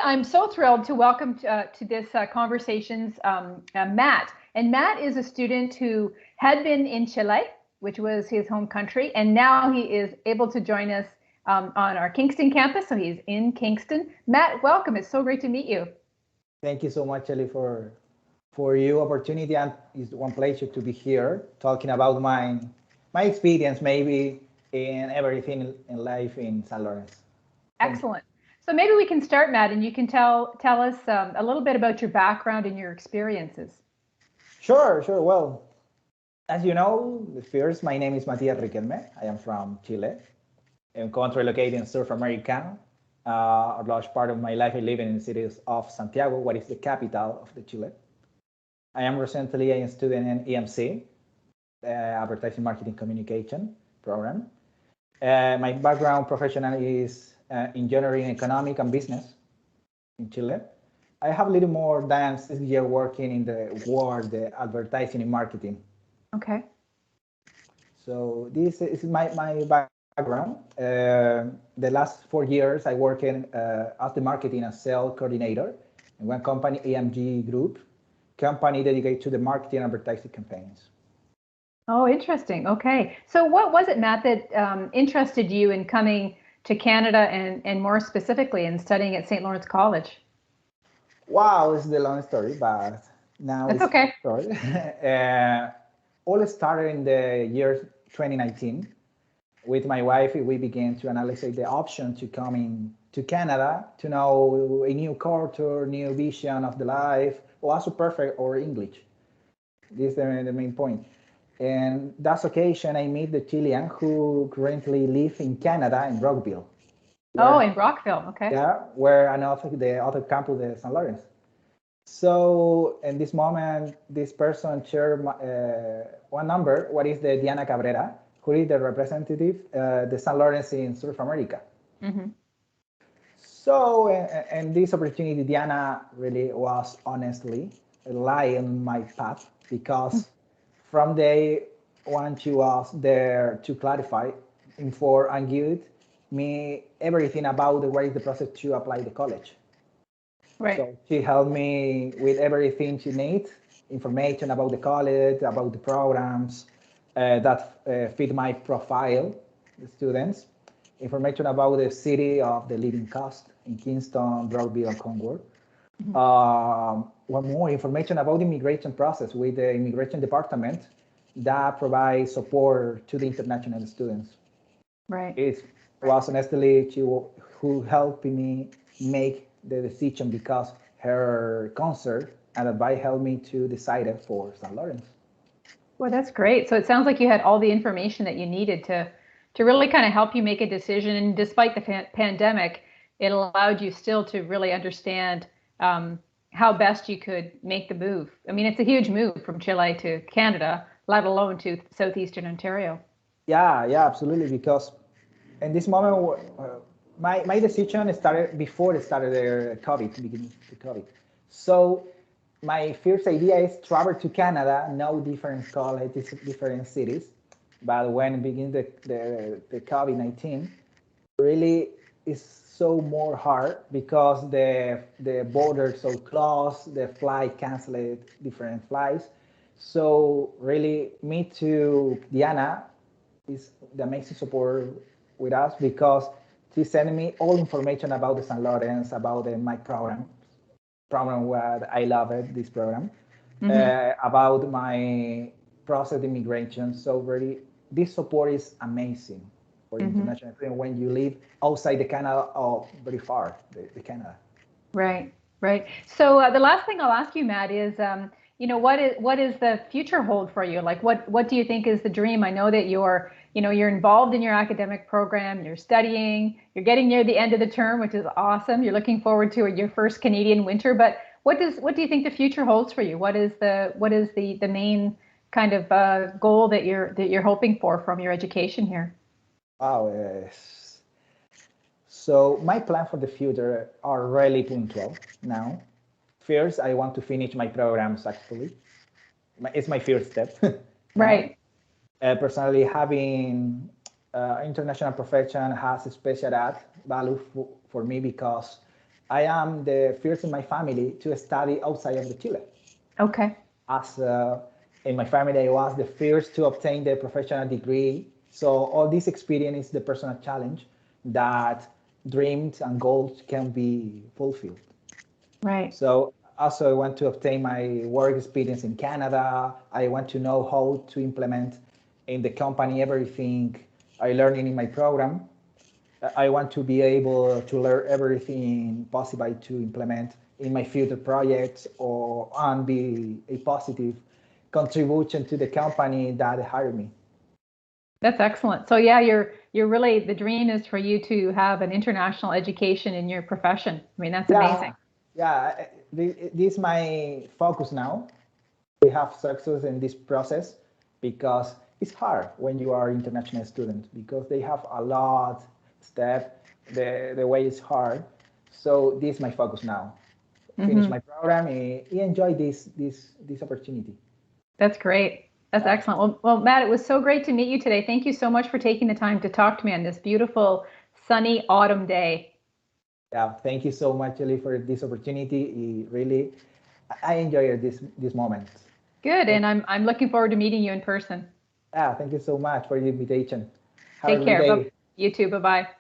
I'm so thrilled to welcome to this conversations Matt. And Matt is a student who had been in Chile, which was his home country, and now he is able to join us on our Kingston campus. So he's in Kingston. Matt, welcome. It's so great to meet you. Thank you so much, Shelley, for your opportunity, and it's one pleasure to be here talking about my experience, maybe in everything in life in San Lawrence. Excellent. So maybe we can start, Matt, and you can tell us a little bit about your background and your experiences. Sure. Well, as you know, first, my name is Matias Riquelme. I am from Chile. I'm currently located in South America. A large part of my life I live in the city of Santiago, what is the capital of the Chile. I am recently a student in EMC, Advertising Marketing Communication program. My background professional is engineering, economic, and business in Chile. I have a little more than 6 years working in the world, the advertising and marketing. Okay. So this is my background. The last 4 years, I worked as the marketing and sales coordinator in one company, AMG Group, company dedicated to the marketing and advertising campaigns. Oh, interesting. Okay. So what was it, Matt, that interested you in coming to Canada and more specifically in studying at St. Lawrence College? Wow, it's the long story, but now it's okay. Short. All started in the year 2019. With my wife, we began to analyze the option to come to Canada to know a new culture, new vision of the life, also perfect or English. This is the main point. And that occasion, I meet the Chilean who currently live in Canada in Rockville. Oh, in Rockville, okay. Yeah, where the other campus, the St. Lawrence. So in this moment, this person shared one number. What is the Diana Cabrera, who is the representative, the St. Lawrence in South America. Mm-hmm. So, and this opportunity, Diana really was honestly lying on my path because from day one, she was there to clarify, inform, and give me everything about what is the process to apply the college. Right. So she helped me with everything she needs, information about the college, about the programs that fit my profile, the students, information about the city of the living cost in Kingston, Broadview, and Concord. One more information about the immigration process with the immigration department that provides support to the international students. Right. It was honestly she who helped me make the decision because her concert and advice helped me to decide for St. Lawrence. Well, that's great. So it sounds like you had all the information that you needed to really kind of help you make a decision. And despite the pandemic, it allowed you still to really understand how best you could make the move. I mean, it's a huge move from Chile to Canada, let alone to southeastern Ontario. Yeah, absolutely. Because in this moment, my decision started before it started the beginning of COVID. So my first idea is travel to Canada, know different colleges, different cities. But when it begins the COVID-19, really is so more hard because the borders so closed, the flight canceled, different flights. So really, me to Diana is the amazing support with us because she sent me all information about the St. Lawrence, about my program where I love it, this program, about my process of immigration. So really, this support is amazing for international students when you live outside the Canada or very far, the Canada. Right. So the last thing I'll ask you, Matt, is what is the future hold for you? Like what do you think is the dream? I know that you're involved in your academic program, you're studying, you're getting near the end of the term, which is awesome. You're looking forward to your first Canadian winter, but what do you think the future holds for you? What is the main kind of goal that you're hoping for from your education here? Wow. So my plan for the future are really punctual now. First, I want to finish my programs actually. It's my first step. Right. Personally, having international profession has a special value for me because I am the first in my family to study outside of the Chile. Okay. As in my family, I was the first to obtain the professional degree. So all this experience is the personal challenge that dreams and goals can be fulfilled. Right. So also I want to obtain my work experience in Canada. I want to know how to implement in the company everything I learned in my program. I want to be able to learn everything possible to implement in my future projects or and be a positive contribution to the company that hired me. That's excellent. So yeah, you're really, the dream is for you to have an international education in your profession. I mean, that's Yeah, amazing. yeah. This is my focus now. We have success in this process because it's hard when you are international student because they have a lot step. The way is hard. So this is my focus now. Finish Hmm. my program and enjoy this opportunity. That's great. That's Yeah. excellent. Well, Matt, it was so great to meet you today. Thank you so much for taking the time to talk to me on this beautiful sunny autumn day. Yeah. Thank you so much, Shelley, for this opportunity. Really, I enjoy this moment. Good, Thank, and I'm looking forward to meeting you in person. yeah. Thank you so much for the invitation. Have a Take great care. Bye. day. You too. Bye bye.